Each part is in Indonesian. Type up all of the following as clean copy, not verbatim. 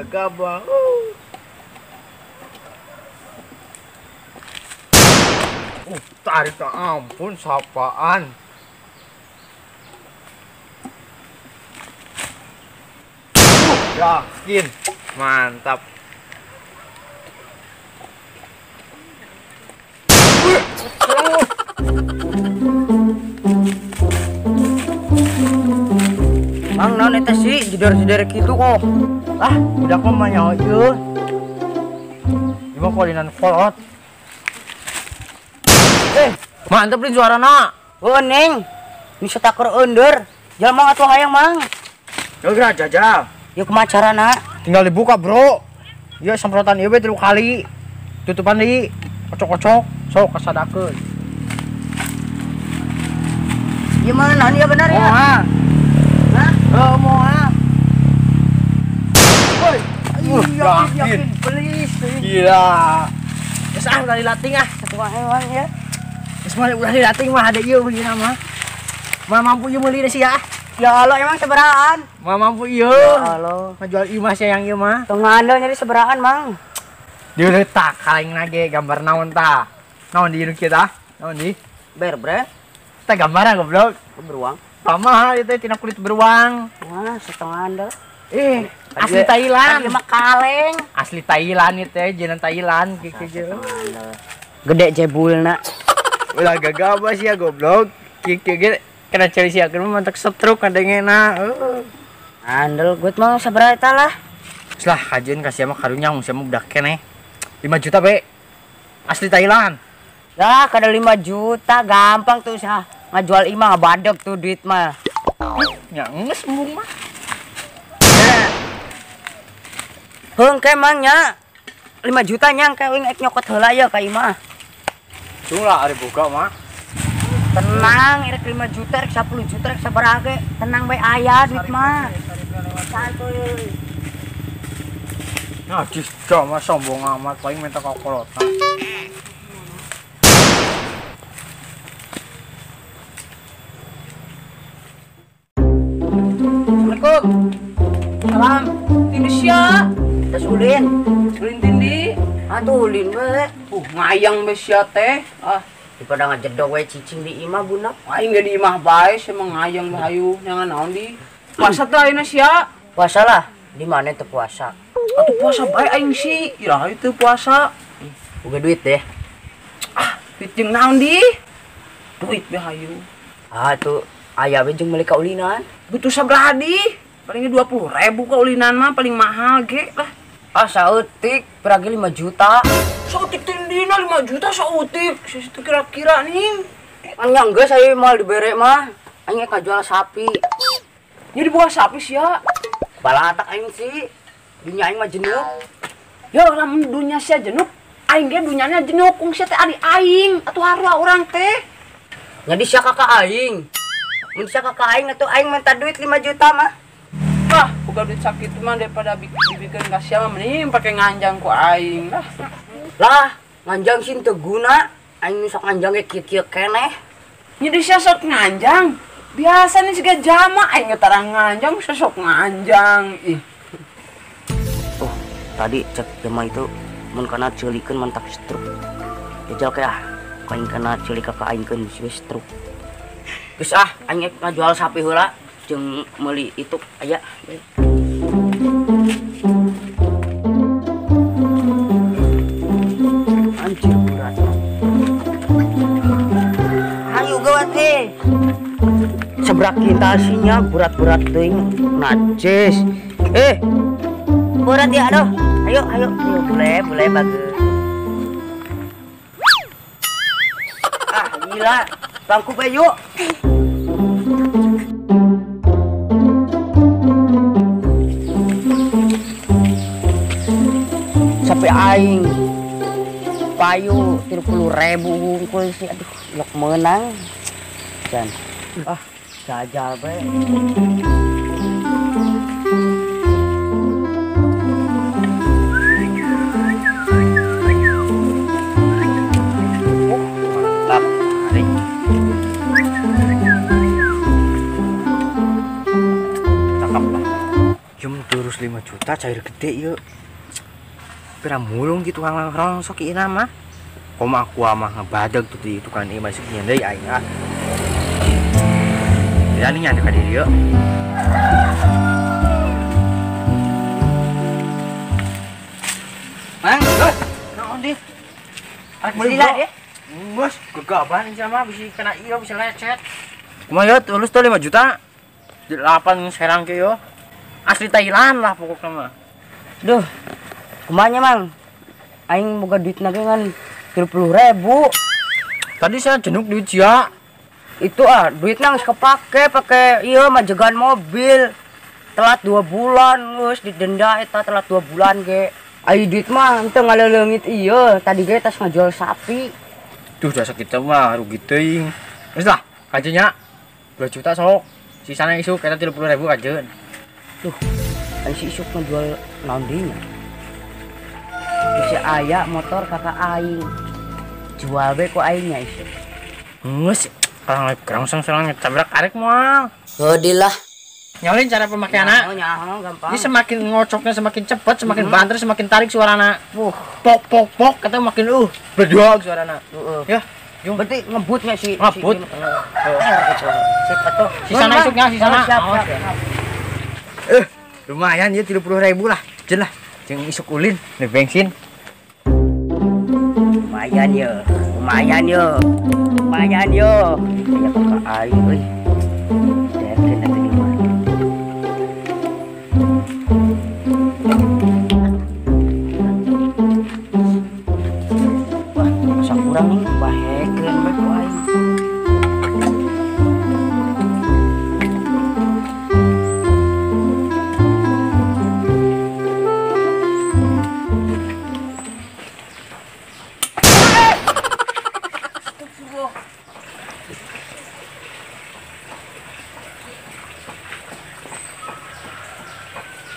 gagabah. Tarik tak ampun sapaan. Yakin, mantap. Mang naon eta sih jedar-jedar gitu kok. Ah, udah kok mah nyawa ieu. Ieu kolinan kolot. Mantep nih suarana. Oh neng, ini setakor under. Jalma atuh hayang mang. Yaudah jajal. Yuk kemacarana. Tinggal dibuka bro. Iya semprotan ieu 3 kali. Tutupan di kocok-kocok. Sok kasadakeun. Gimana nih ya benar ya? Moha. Hah? Moha. Woi. Yakin, please. Gila. Geus udah dilatih ah. Satu hewan ya. Geus udah dilatih mah ada ieu begini mah. Mah mampu ieu meuli sih ya. Ya Allah emang seberaan. Mah mampu ieu. Ya Allah. Ngajual ieu mah sayang ieu mah. Tong ngandel nyari seberaan mang. Dia udah tak kaleng lagi gambar naon tah. Naon di kieu tah? Naon di? Bre. Tah gambaran goblok. Beruang. Pamah itu tina kulit beruang. Wah, setengah ngandel. Asli Thailand. Lima kaleng. Asli Thailand itu teh, jeneng Thailand kieu. Gede jebulna. Ulah gagabah sih ya goblok. Kieu ge kena cari siakeun mah mantak stroke kadengena. Andel gut mah sabaraha eta lah. Geus lah kajeun kasih mah karunya mun sia mah budak keneh. 5 juta be. Asli Thailand. Lah kada 5 juta gampang tuh sah. Ngajual imah ngabadeg tuh duit mah. Ya geus embung mah. Hengke mangnya 5 juta nyang kae ek nyokot heula ya ka imah. Cula ari buka mah. Tenang, rek 5 juta, rek 10 juta, rek sabaraha ge. Tenang bae aya duit mah. Santuy. Nah, cisca mah sombong amat paling minta kokolotan. Assalamualaikum. Salam. Tindi sia. Tes ulin. Ulin tindi. Atuh ulin we. Ngayang be sia teh. Daripada ngajedog we cicing di imah bunak. Aing ge di imah bae sia mah ngayang bahayu nyangan naon di. Puasa teh ayeuna sia. Puasa lah. Di mana teu puasa? Atuh puasa bae aing sih. Iraha itu puasa. Boga duit deh. Duit jeung naon di? Duit bahayu. Tuh aya we jeung meuli ka ulinan. Butuh sabaraha di? Paling 20.000 ka ulinan mah paling mahal ge lah. Sautik beragi 5 juta. Sautik tindina 5 juta sautik. Situ kira-kira nih. Anyang geus saya mal dibere mah. Aing ka jual sapi. Jadi buah sapi sia. Balatak aing sih. Dunya aing mah jenuh. Ya lamun dunya sia jenuh, aing ge dunyana jenuh kung sia teh ari aing atuh harua urang teh. Jadi sia kakak aing. Mun sia kakak aing atuh aing minta duit 5 juta mah. Buka duit sakit mah daripada dibikin ka sia mah mending pake nganjang ku aing lah. Lah, nganjang sih teu guna. Aing sok nganjang ge kieu-kieu keneh. Jadi sia sok nganjang. Biasa nih siga jama aing tarang nganjang sok nganjang. Ih. Tadi cek jama itu mun kana ceulikeun mantak stroke. Jajal ke aing kana ceulik ka aing keun geus stroke. Geus aing ngajual sapi heula jeung meuli itu aya. Anjir berat. Ayo gawat Seberak kintalsinya berat-berat teuing najes. Berat ya aduh. Ayo boleh bagus. Gila, bangku be yuk. Sampai aing payu 30.000 hungkul sih, aduh yok menang. Dan jajal be. Cuma terus 5 juta. juta cair gede yuk. Pira mulung gitu tukang rongsok ieu mah. Koma aku mah ngebadag tuh di tukang ieu masih nyen deui aing ah. Berani nya ka dieu yuk. Mang, Naon di? Arek Sila dia. Bos, gegaban sama bisa kena iyo bisa lecet. Kumaha ya tulus tuh 5 juta. 8 serang ke yo. Asli Thailand lah pokoknya mah. Duh. Kumanya, Mang? Aing boga duit nage ngan 30.000. Tadi saya jenuk duit sia. Itu duit nang kepake pakai iya majegan mobil. Telat 2 bulan geus didenda eta telat 2 bulan ge. Ai duit mah henteu ngaleleungit iya, tadi ge tas ngajual sapi. Duh dasar kita mah rugi teuing. Geus lah, kajenya 2 juta sok. Sisana isuk eta 30.000 kajeun. Duh, kan si isuk ngajual naon deui nya? Bisa aya motor kakak aing. Jual be ku aing nya isuk. Geus, kerang serang tabrak arek moal. Heudilah. Nyalin cara pemakaianna. Nyaho gampang. Ini semakin ngocoknya semakin cepat, semakin banter, semakin tarik suarana. Pok pok pok kata makin berdua suarana. Ya, yung Berarti ngebutnya si Ngebut. Sip atuh. Sisana isuknya sisana. Siap. Lumayan ya 30.000 lah. Jen lah. Jeung isuk ulin, nih bensin. Lumayan yo. Ya kakak aing euy. Dekeun atuh di mana. Wah, masa kurang nih bahekeun bae ku aing.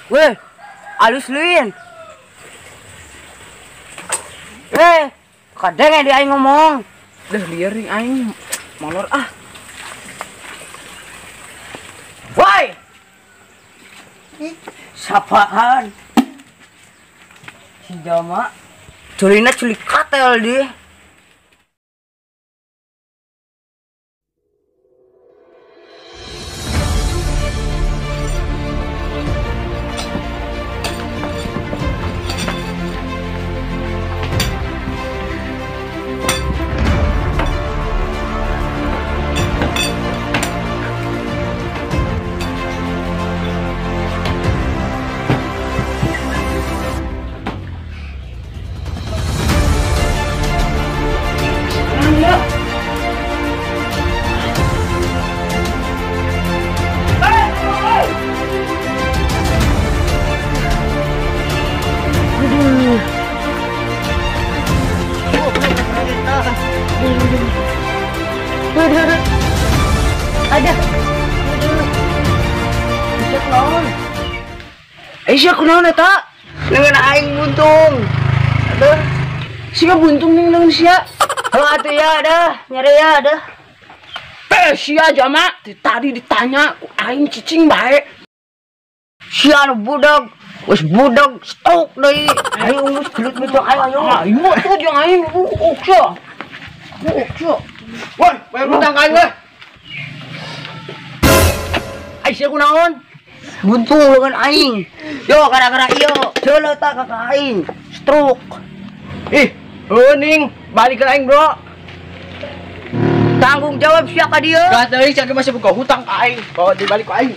Weh, alus leuin. Kadang dia aing ngomong. Dah liar nih aing molor Woi. Sapaan? Si Jama. Culina culik katel di. Ada. Bisa naon? Siya kunaon eta? Dengan aing buntung. Aduh. Siya buntung ning leun siya. Atuh ya dah, nyari ya dah. Sia Jama tadi ditanya ku aing cicing bae. Sia anu budak, wes budak stok deui. Aing urus gelut mitong aing ayo. Ayo tuh jeung aing sia. Sia. Woi, bayar hutang ka aing we. Ai sia kunaon? Buntung dengan aing. Yo gara-gara ieu, ceuleuh ta kakak aing. Stroke. Heuning, balik ke aing, Bro. Tanggung jawab sia ka dieu. Gas deui sia masih buka hutang ka aing. Bawa dibalik ka aing.